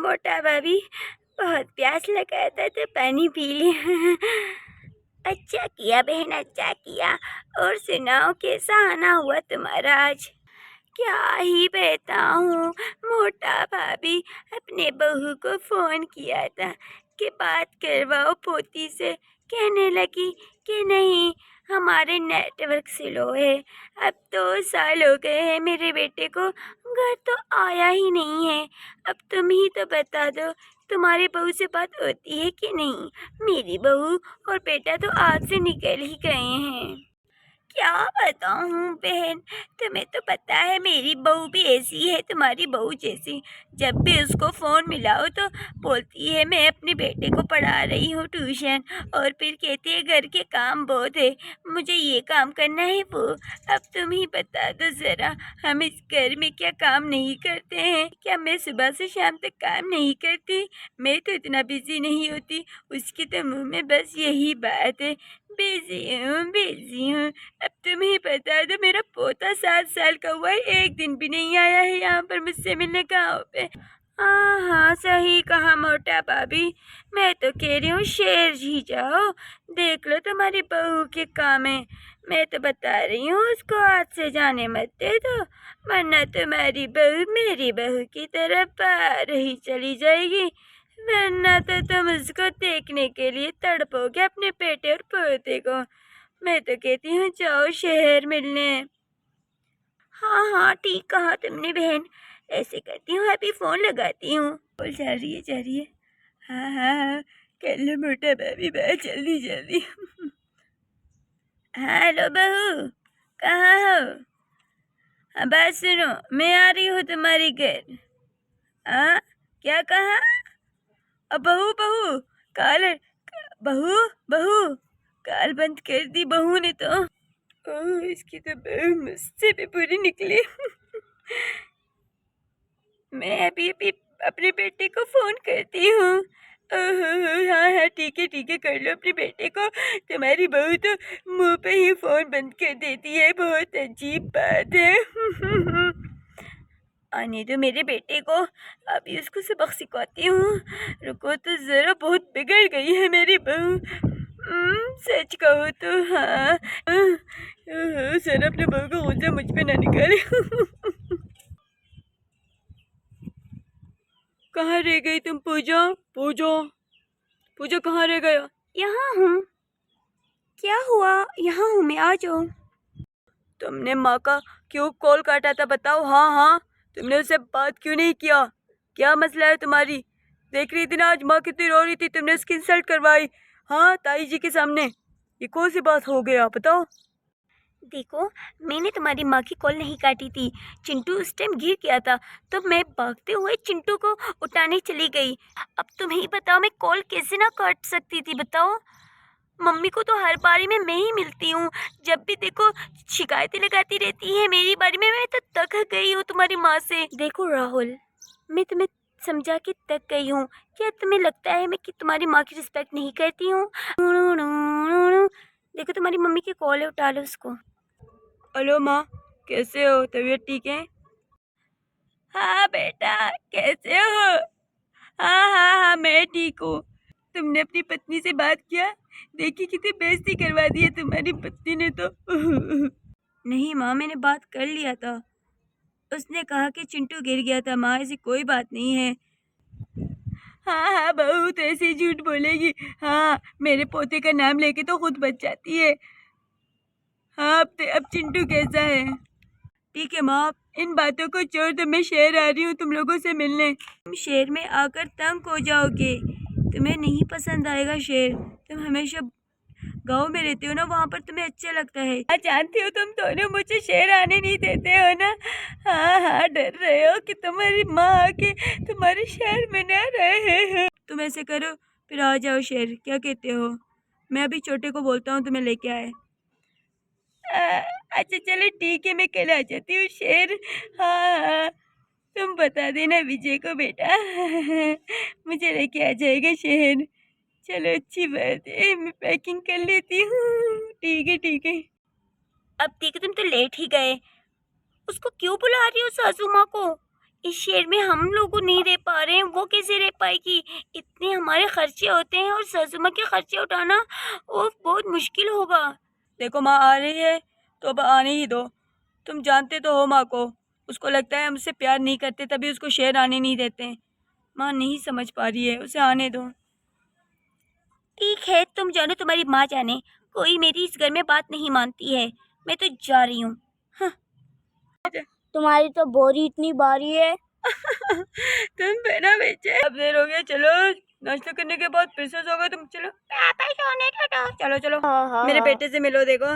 मोटा भाभी, बहुत प्यास लगा था तो पानी पी लिया। अच्छा किया बहन, अच्छा किया। और सुनाओ, कैसा आना हुआ तुम्हारा आज? क्या ही बताऊं मोटा भाभी, अपने बहू को फोन किया था कि बात करवाओ पोती से। कहने लगी कि नहीं, हमारे नेटवर्क स्लो है। अब 2 साल हो गए हैं मेरे बेटे को, घर तो आया ही नहीं है। अब तुम ही तो बता दो, तुम्हारी बहू से बात होती है कि नहीं? मेरी बहू और बेटा तो आज से निकल ही गए हैं। क्या बताऊं बहन, तुम्हें तो पता है मेरी बहू भी ऐसी है तुम्हारी बहू जैसी। जब भी उसको फोन मिलाओ तो बोलती है मैं अपने बेटे को पढ़ा रही हूँ ट्यूशन, और फिर कहती है घर के काम बहुत है, मुझे ये काम करना है वो। अब तुम ही बता दो जरा, हम इस घर में क्या काम नहीं करते हैं? क्या मैं सुबह से शाम तक काम नहीं करती? मैं तो इतना बिजी नहीं होती, उसके तो मुंह में बस यही बात है, बिजी हूँ बिजी हूँ। अब तुम्हें बता दो, मेरा पोता 7 साल का हुआ है, एक दिन भी नहीं आया है यहाँ पर मुझसे मिलने गाँव पे। हाँ हाँ, सही कहा मोटा भाभी। मैं तो कह रही हूँ शेर ही जाओ, देख लो तुम्हारी बहू के काम है। मैं तो बता रही हूँ उसको हाथ से जाने मत दे दो, वरना तुम्हारी बहू मेरी बहू की तरह पार ही चली जाएगी। वरना तो तुम उसको देखने के लिए तड़पोगे, अपने बेटे और पोते को। मैं तो कहती हूँ जाओ शहर मिलने। हाँ हाँ, ठीक कहा तुमने बहन, ऐसे करती हूँ, अभी फोन लगाती हूँ। बोल, जा रही है जा रही है। हाँ हाँ हाँ, कर लो मोटा भाभी बात जल्दी जल्दी। हेलो बहू, कहाँ हो? हाँ बात सुनो, मैं आ रही हूँ तुम्हारे घर। हाँ, क्या कहा? अब बहू बहू, काल, बहू बहू, काल बंद कर दी बहू ने तो। ओह, इसकी तो बहू मुझसे भी बुरी निकली। मैं अभी अभी अपने बेटे को फोन करती हूँ। ओह हाँ हाँ, ठीक है, कर लो अपने बेटे को। तुम्हारी बहू तो मुंह पे ही फोन बंद कर देती है, बहुत अजीब बात है। आने दो मेरे बेटे को, अभी उसको सबक सिखाती हूँ। रुको तो जरा, बहुत बिगड़ गई है मेरी बहू। सच कहो तो हाँ। सर, अपने बहू को गुस्सा मुझ पे ना निकाले। कहाँ रह गई तुम पूजा? पूजा, पूजा कहाँ रह गया? यहाँ हूँ। क्या हुआ? यहाँ हूँ मैं, आ जाओ। तुमने माँ का क्यों कॉल काटा था बताओ? हाँ हाँ, तुमने उससे बात क्यों नहीं किया? क्या मसला है तुम्हारी? देख रही थी ना आज माँ कितनी रो रही थी, तुमने उसकी इंसल्ट करवाई। हाँ, ताई जी के सामने। ये कौन सी बात हो गया बताओ? देखो, मैंने तुम्हारी माँ की कॉल नहीं काटी थी। चिंटू उस टाइम गिर गया था, तो मैं भागते हुए चिंटू को उठाने चली गई। अब तुम ही बताओ, मैं कॉल कैसे ना काट सकती थी बताओ? मम्मी को तो हर बारी में मैं ही मिलती हूँ, जब भी देखो शिकायतें लगाती रहती है मेरी बारी में। मैं तो तक गई हूँ तुम्हारी माँ से। देखो राहुल, मैं तुम्हें समझा के तक गई हूँ, क्या तुम्हें लगता है मैं कि तुम्हारी माँ की रिस्पेक्ट नहीं करती हूँ? देखो तुम्हारी मम्मी की कॉल है, उठा लो उसको। हेलो माँ, कैसे हो? तबीयत ठीक है? हाँ बेटा, कैसे हो? हाँ हाँ हाँ, मैं ठीक हूँ। तुमने अपनी पत्नी से बात किया? देखी कितनी बेइज्जती करवा दी है तुम्हारी पत्नी ने तो। नहीं माँ, मैंने बात कर लिया था। उसने कहा कि चिंटू गिर गया था माँ, ऐसी कोई बात नहीं है। हाँ हाँ बहू तो ऐसे ही झूठ बोलेगी। हाँ, मेरे पोते का नाम लेके तो खुद बच जाती है। हाँ, अब चिंटू कैसा है? ठीक है माँ, इन बातों को छोड़ दो, मैं शहर आ रही हूँ तुम लोगों से मिलने। तुम शहर में आकर तंग हो जाओगे, तुम्हें नहीं पसंद आएगा शहर। तुम हमेशा गांव में रहते हो ना, वहाँ पर तुम्हें अच्छा लगता है। हाँ, जानती हो तुम दोनों मुझे शहर आने नहीं देते हो ना। हाँ हाँ, डर रहे हो कि तुम्हारी माँ आके तुम्हारे शहर में न रहे। तुम ऐसे करो, फिर आ जाओ शहर, क्या कहते हो? मैं अभी छोटे को बोलता हूँ तुम्हें लेके आए। अच्छा चलो ठीक है, मैं कल आ जाती हूँ शहर। हाँ हाँ, तुम बता देना विजय को बेटा। मुझे लेके आ जाएगा शहर। चलो अच्छी बात है, मैं पैकिंग कर लेती हूँ। ठीक है ठीक है। अब देखो, तुम तो लेट ही गए, उसको क्यों बुला रही हो सासू माँ को? इस शहर में हम लोग नहीं रह पा रहे हैं, वो कैसे रह पाएगी? इतने हमारे खर्चे होते हैं और सासू माँ के खर्चे उठाना वो बहुत मुश्किल होगा। देखो माँ आ रही है तो अब आने ही दो। तुम जानते तो हो माँ को, उसको लगता है हमसे प्यार नहीं करते तभी उसको शहर आने नहीं देते। माँ नहीं समझ पा रही है, उसे आने दो। ठीक है, तुम जानो, तुम्हारी माँ जाने, कोई मेरी इस घर में बात नहीं मानती है। मैं तो जा रही हूँ। तुम्हारी तो बोरी इतनी भारी है। तुम बिना बेचे अब देर हो गया, चलो नाश्ता करने के बाद फिर से सोओगे तुम। चलो पापा सोने दो। चलो चलो, हाँ, मेरे हाँ। बेटे से मिलो। देखो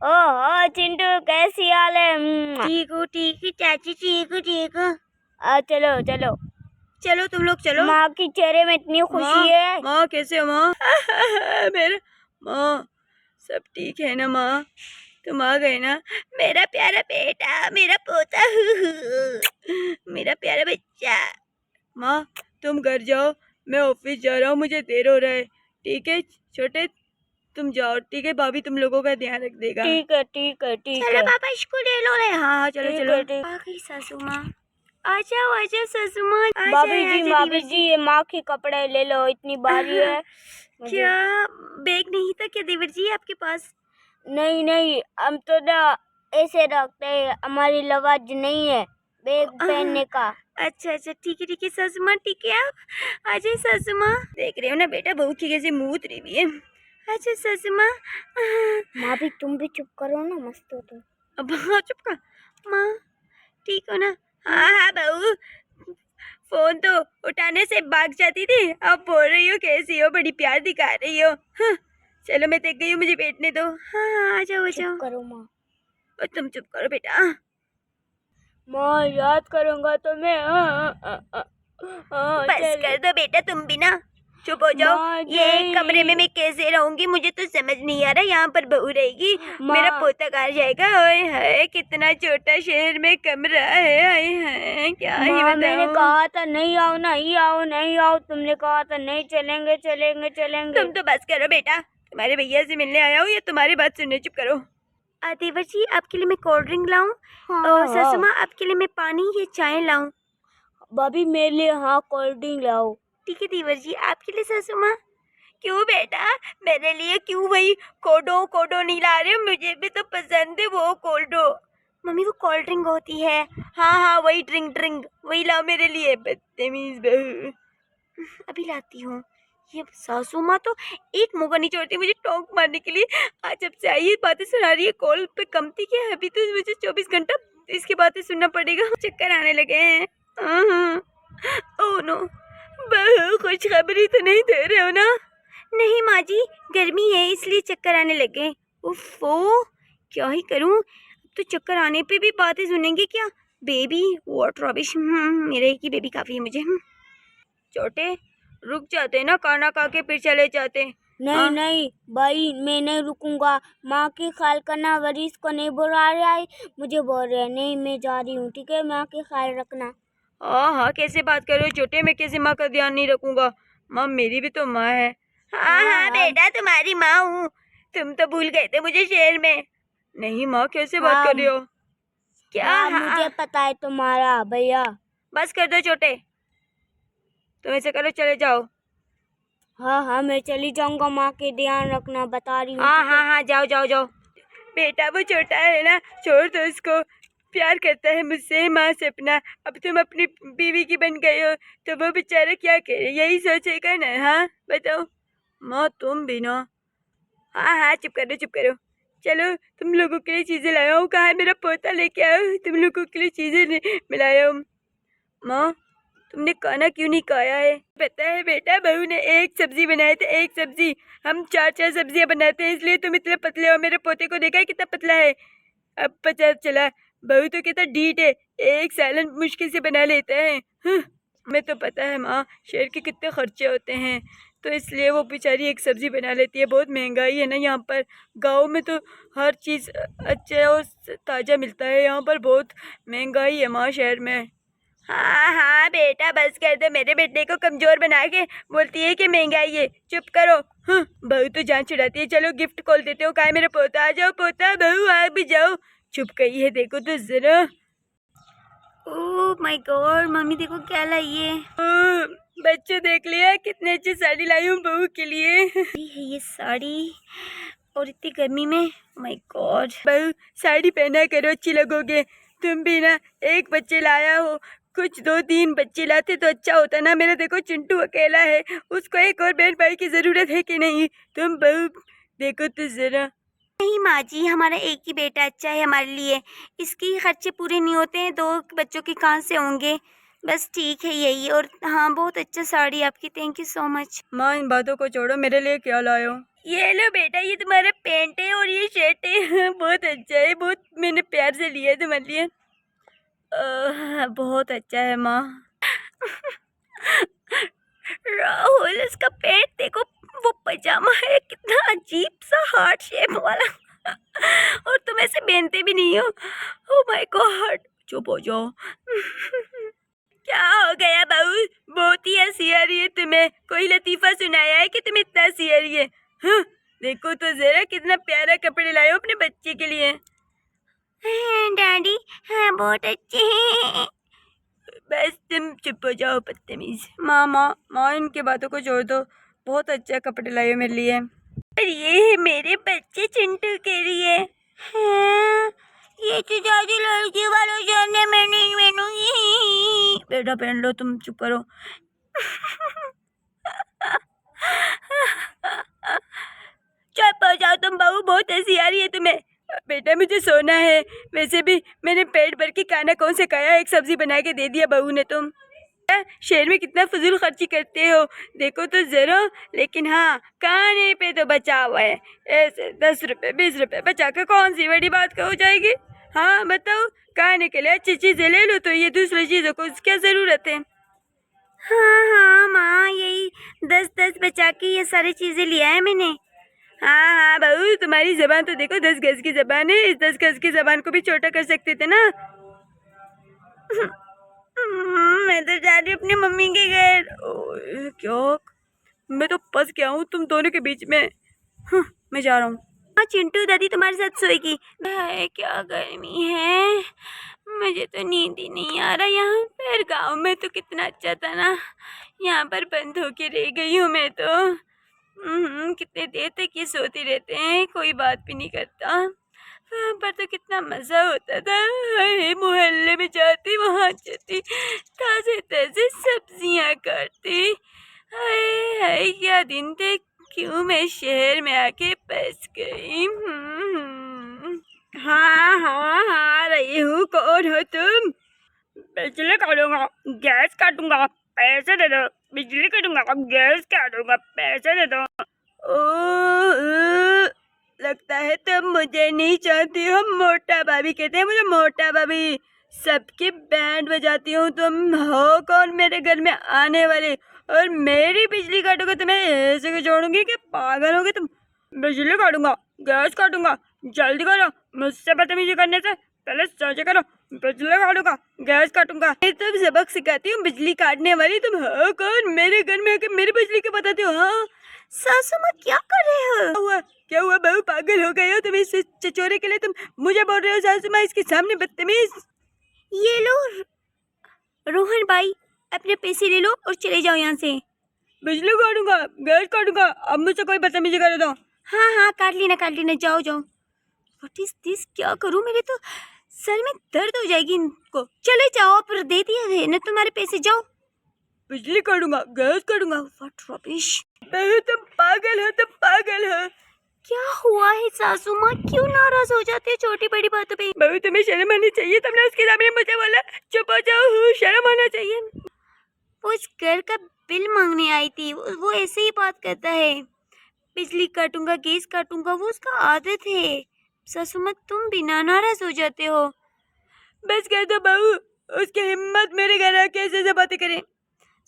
ओह चिंटू, कैसी हाल है? ठीक हूँ, ठीक है चाची, ठीक हूँ, ठीक हूँ। चलो चलो। चलो तुम लोग चलो। माँ के चेहरे में इतनी खुशी है। माँ कैसे हो माँ? मेरे माँ सब ठीक है ना माँ? तुम आ गए ना? मेरा प्यारा बेटा, मेरा पोता, मेरा प्यारा बच्चा। माँ तुम घर जाओ, मैं ऑफिस जा रहा हूँ, मुझे देर हो रहा है। ठीक है छोटे, तुम जाओ। ठीक है, भाभी तुम लोगों का ध्यान रख देगा। ठीक है ठीक है ठीक चलो है। पापा, इसको ले लो रे। हाँ चलो ठीक चलो। है, ठीक। आ गई सासू माँ। आ जाओ आ जाओ सासू माँ, आ भाभी जाए, जी, आ जाए भाभी दीवर जी, ये माँ के कपड़े ले लो, इतनी भारी है। मुझे- क्या बैग नहीं था क्या देवर जी आपके पास? नहीं नहीं, हम तो ना ऐसे रखते हैं, हमारी लवाज नहीं है बैग पहनने का। अच्छा अच्छा, ठीक है सासू माँ, ठीक है। आप आ जाए सासू माँ। देख रहे हो ना बेटा, बहू की कैसे मूत रही हुई है। अच्छा सासू माँ। माँ भी, तुम भी चुप करो ना, मस्त हो तुम। अब हाँ चुप कर। माँ ठीक हो ना? हाँ हाँ बहू, फोन तो उठाने से भाग जाती थी, अब बोल रही हो कैसी हो, बड़ी प्यार दिखा रही हो। हाँ, चलो मैं देख गई हूँ, मुझे बैठने दो। हाँ आ जाओ आ जाओ। चुप करो माँ। और तुम चुप करो बेटा। माँ याद करूंगा तो मैं बस कर दो बेटा, तुम भी ना चुप हो जाओ। माँ ये नहीं। कमरे में मैं कैसे रहूंगी, मुझे तो समझ नहीं आ रहा। यहाँ पर बहू रहेगी, माँ। मेरा पोता कहाँ जाएगा? ओए हाय, कितना छोटा शहर में कमरा है। हाय हाय, क्या ही माँ मैंने बताऊं। कहा था नहीं आओ नहीं आओ नहीं आओ, तुमने कहा था नहीं, चलेंगे चलेंगे चलेंगे। तुम तो बस करो बेटा, तुम्हारे भैया से मिलने आया हूँ या तुम्हारी बात सुनने? चुप करो। देवर जी आपके लिए मैं कोल्ड ड्रिंक लाऊं? और सासू माँ आपके लिए मैं पानी या चाय लाऊं? भाभी मेरे लिए हाँ कोल्ड ड्रिंक लाओ। ठीक है देवर जी, आपके लिए सासू माँ? क्यों बेटा, मेरे लिए क्यों वही कोडो कोडो नहीं ला रहे हो? मुझे भी तो पसंद है वो कोल्डो। मम्मी वो कोल्ड ड्रिंक होती है। हाँ हाँ वही ड्रिंक ड्रिंक वही लाओ मेरे लिए, बदतमीज बहू। अभी लाती हूँ। ये सासू माँ तो एक मौका नहीं छोड़ती मुझे टोंक मारने के लिए। आज जब से आई ये बातें सुना रही है, कॉल पे कम थी क्या? अभी तो मुझे 24 घंटा इसकी बातें सुनना पड़ेगा। चक्कर आने लगे हैं। ओह नो, बहू खुशखबरी तो नहीं दे रहे हो ना? नहीं माँ जी, गर्मी है इसलिए चक्कर आने लगे। उफ़ो, क्या ही करूँ, अब तो चक्कर आने पे भी बातें सुनेंगे क्या? Baby what rubbish. मेरे की बेबी काफ़ी है मुझे। छोटे रुक जाते ना, खाना खा के फिर चले जाते। नहीं नहीं भाई, मैं नहीं रुकूंगा। माँ की ख्याल करना, वरीस को नहीं बुला रहा है, मुझे बोल रहे हैं। नहीं मैं जा रही हूँ, ठीक है? माँ की ख्याल रखना। हाँ हाँ कैसे बात कर रहे हो छोटे, मैं कैसे माँ का ध्यान नहीं रखूंगा? माँ मेरी भी तो माँ है। हाँ हाँ बेटा तुम्हारी माँ हूँ, तुम तो भूल गए थे मुझे शहर में। नहीं माँ कैसे बात कर रही हो? क्या? हाँ, हाँ मुझे पता है तुम्हारा भैया। बस कर दो छोटे, तुम ऐसे करो चले जाओ। हाँ हाँ मैं चली जाऊंगा, माँ के ध्यान रखना, बता रही हूँ। हाँ ठीक है? हाँ हाँ जाओ जाओ जाओ। बेटा वो छोटा है ना, छोड़ दो उसको, प्यार करता है मुझसे माँ से अपना। अब तुम अपनी बीवी की बन गए हो तो वो बेचारा क्या करे, यही सोचेगा ना। हाँ बताओ माँ, तुम भी ना। हाँ हाँ चुप करो चुप करो। चलो तुम लोगों के लिए चीज़ें लाया हूँ, कहाँ है मेरा पोता, लेके आओ तुम लोगों के लिए चीज़ें मिलाया हूँ। माँ तुमने खाना क्यों नहीं खाया है? पता है बेटा, बहू ने एक सब्जी बनाई थी, एक सब्जी। हम चार चार सब्जियां बनाते हैं इसलिए तुम इतने पतले हो। मेरे पोते को देखा है कितना पतला है, अब पता चला। बहू तो कितना ढीठ है, एक सालन मुश्किल से बना लेता है। हमें तो पता है माँ, शहर के कितने खर्चे होते हैं, तो इसलिए वो बेचारी एक सब्जी बना लेती है। बहुत महंगाई है ना यहाँ पर, गांव में तो हर चीज़ अच्छा और ताज़ा मिलता है, यहाँ पर बहुत महंगाई है माँ शहर में। हाँ हाँ बेटा बस कर दो, मेरे बेटे को कमजोर बना के बोलती है कि महंगाई है। चुप करो। बहू तो जान छुड़ाती है। चलो गिफ्ट खोल देते हो, कहाँ है मेरा पोता? आ जाओ पोता, बहू आ भी जाओ। चुप गई है देखो तो जरा। ओह माय गॉड, मम्मी देखो क्या लाई है। बच्चे देख लिया कितने अच्छी साड़ी लाई हूँ बहू के लिए। है ये साड़ी और इतनी गर्मी में, माय गॉड। बहू साड़ी पहना करो, अच्छी लगोगे। तुम भी ना एक बच्चे लाया हो, कुछ 2-3 बच्चे लाते तो अच्छा होता ना। मेरा देखो चिंटू अकेला है, उसको एक और बहन भाई की जरूरत है कि नहीं? तुम बहू देखो तो जरा। नहीं माँ जी, हमारा एक ही बेटा अच्छा है हमारे लिए, इसके खर्चे पूरे नहीं होते हैं, 2 बच्चों के कहाँ से होंगे। बस ठीक है यही। और हाँ, बहुत अच्छा साड़ी आपकी, थैंक यू सो मच। माँ इन बातों को छोड़ो, मेरे लिए क्या लायो? ये लो बेटा, ये तुम्हारा पैंट है और ये शर्ट है। बहुत अच्छा है, बहुत मैंने प्यार से लिया है तुम्हारे लिए। बहुत अच्छा है माँ। राहुल, इसका पेट देखो, वो पजामा है कितना अजीब सा हार्ट शेप वाला। और तुम ऐसे पहनते भी नहीं हो। ओह माय गॉड, चुप हो जाओ। क्या हो गया बहू? बहुत ही हंसी आ रही है तुम्हें। कोई लतीफा सुनाया है कि तुम्हें इतना हंसी आ रही है? हाँ, देखो तो जरा कितना प्यारा कपड़े लाए हो अपने बच्चे के लिए। डैडी हाँ, बहुत अच्छे हैं। बस तुम चुप हो जाओ बदतमीज। माँ इनके बातों को छोड़ दो। बहुत अच्छे कपड़े लाए हो मेरे लिए। और ये है मेरे बच्चे चिंटू के लिए। हाँ, ये तो दादी लड़की वालों जाने मैं नहीं पहनूंगी। बेटा पहन लो, तुम चुप करो। चुप हो जाओ तुम बहू, बहुत हंसी आ रही है तुम्हें। बेटा मुझे सोना है। वैसे भी मैंने पेट भर के खाना कौन से खाया, एक सब्जी बना के दे दिया बहू ने। तुम शहर में कितना फजूल खर्ची करते हो, देखो तो जरा। लेकिन हाँ, खाने पे तो बचा हुआ है। ऐसे 10 रुपए 20 रुपए बचा के कौन सी बड़ी बात हो जाएगी? हाँ बताओ, खाने के लिए अच्छी चीजें ले लो, तो ये दूसरी चीजों को क्या जरूरत है? हाँ हाँ माँ, यही 10-10 बचा के ये सारी चीजें लिया है मैंने। हाँ बहू, तुम्हारी जबान तो देखो 10 गज की जबान है। इस 10 गज की जबान को भी छोटा कर सकते थे ना। मैं तो जा रही हूँ अपनी मम्मी के घर। क्या? मैं तो फंस गया हूँ तुम दोनों के बीच में। मैं जा रहा हूँ। हाँ, चिंटू दादी तुम्हारे साथ सोएगी। है क्या गर्मी है, मुझे तो नींद ही नहीं आ रहा। यहाँ पर गांव में तो कितना अच्छा था ना, यहाँ पर बंद होके रह गई हूँ मैं तो। कितने देर तक ये सोते रहते हैं, कोई बात भी नहीं करता। वहाँ पर तो कितना मजा होता था। हाय, मोहल्ले में जाती, वहाँ जाती, ताजे ताजे सब्जियाँ काटती। हाय हाय, क्या दिन थे। क्यों मैं शहर में आके फंस गई। हाँ हाँ हाँ, रही हूँ। कौन हो तुम? बिजली काटूंगा, गैस काटूंगा, पैसे दे दो। बिजली काटूंगा, गैस काटूंगा, पैसे दे दो। ओह, लगता है तुम मुझे नहीं चाहती हो। मोटा भाभी कहते हैं मुझे, मोटा भाभी। सबकी बैंड बजाती हूँ। तुम हो कौन मेरे घर में आने वाले, और मेरी बिजली काटोगे? तुम्हें ऐसे क्यों छोड़ूंगी कि पागल होगे तुम? बिजली काटूंगा, गैस काटूंगा, जल्दी करो। मुझसे बदतमीजी करने से पहले सोचे करो। बिजली काटूंगा, गैस काटूंगा। ये तुम सबक सिखाती हूँ बिजली काटने वाली। तुम हो कौन मेरे घर में आके मेरी बिजली के बताती हो? हाँ सासू माँ क्या कर रहे हो? क्या हुआ बहू, पागल हो गए हो तुम? इस चचोरे के लिए तुम मुझे बोल रहे हो सासू माँ, इसके सामने बदतमीज। ये लो रोहन भाई, अपने पैसे ले लो और चले जाओ यहाँ से। बिजली काटूंगा, गैस काटूंगा, अब मुझसे कोई बदतमीजी करे तो। हाँ हाँ, काट लेना, जाओ जाओ। व्हाट इज दिस, क्या करूँ? मेरे तो सर में दर्द हो जाएगी इनको। चले जाओ, पर दे दिया है ना तुम्हारे पैसे, जाओ। बिजली काटूंगा, गैस काटूंगा। What rubbish. बहू तुम पागल हो, तुम पागल हो। क्या हुआ है सासू माँ, क्यों नाराज हो जाते हो छोटी बड़ी बातों पे? बहू तुम्हें शर्म आनी चाहिए, तुमने उसके सामने मुझे बोला। चुप हो जाओ, शर्म आना चाहिए। वो इस घर का बिल मांगने आई थी, वो ऐसे ही बात करता है। बिजली काटूंगा, गैस काटूंगा, वो उसका आदत है। सासू माँ तुम बिना नाराज हो जाते हो। बस कर दो बहू, उसकी हिम्मत मेरे घर आके ऐसे बातें करे।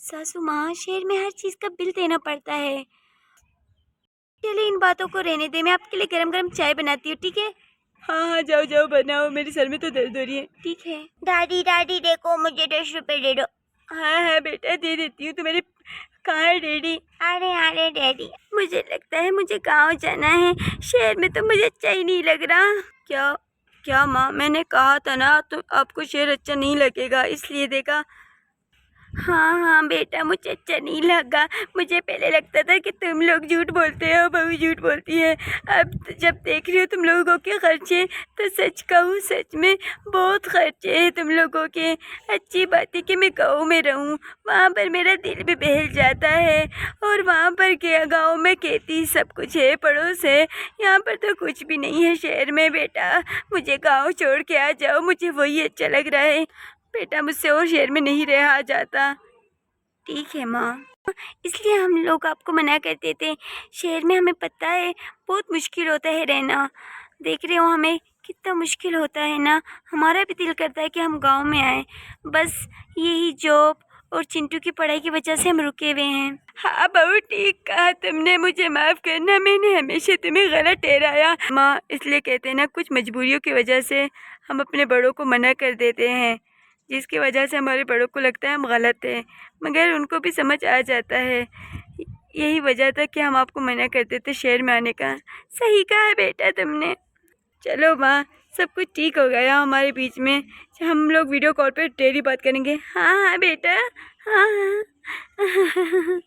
सासू माँ, शहर में हर चीज का बिल देना पड़ता है। चलिए इन बातों को रहने दे, मैं आपके लिए गरम गरम चाय बनाती हूँ, ठीक है? हाँ जाओ जाओ बनाओ, मेरे सर में तो दर्द हो रही है। ठीक है। दादी देखो, मुझे 10 रुपए दे दो। हाँ बेटा, दे देती हूँ। तुम्हारे कहाँ है डैडी? अरे डैडी, मुझे लगता है मुझे गाँव जाना है, शहर में तो मुझे अच्छा ही नहीं लग रहा। क्या क्या माँ, मैंने कहा था ना तो आपको शेर अच्छा नहीं लगेगा, इसलिए देखा। हाँ हाँ बेटा, मुझे अच्छा नहीं लगा। मुझे पहले लगता था कि तुम लोग झूठ बोलते हो, बहू झूठ बोलती है। अब जब देख रही हो तुम लोगों के खर्चे, तो सच कहूँ सच में बहुत खर्चे हैं तुम लोगों के। अच्छी बात है कि मैं गाँव में रहूँ, वहाँ पर मेरा दिल भी बहल जाता है। और वहाँ पर क्या, गाँव में खेती सब कुछ है, पड़ोस है। यहाँ पर तो कुछ भी नहीं है शहर में बेटा। मुझे गाँव छोड़ के आ जाओ, मुझे वही अच्छा लग रहा है बेटा। मुझसे और शहर में नहीं रहा जाता। ठीक है माँ, इसलिए हम लोग आपको मना करते थे। शहर में हमें पता है बहुत मुश्किल होता है रहना। देख रहे हो हमें कितना मुश्किल होता है ना। हमारा भी दिल करता है कि हम गांव में आए, बस यही जॉब और चिंटू की पढ़ाई की वजह से हम रुके हुए हैं। हाँ बहू, ठीक कहा तुमने, मुझे माफ़ करना, मैंने हमेशा तुम्हें गलत ठहराया। माँ, इसलिए कहते हैं ना, कुछ मजबूरियों की वजह से हम अपने बड़ों को मना कर देते हैं, जिसकी वजह से हमारे बड़ों को लगता है हम गलत हैं, मगर उनको भी समझ आ जाता है। यही वजह था कि हम आपको मना करते थे शहर में आने का। सही कहा बेटा तुमने। चलो माँ, सब कुछ ठीक हो गया हमारे बीच में। हम लोग वीडियो कॉल पे डेली बात करेंगे। हाँ हाँ बेटा, हाँ हाँ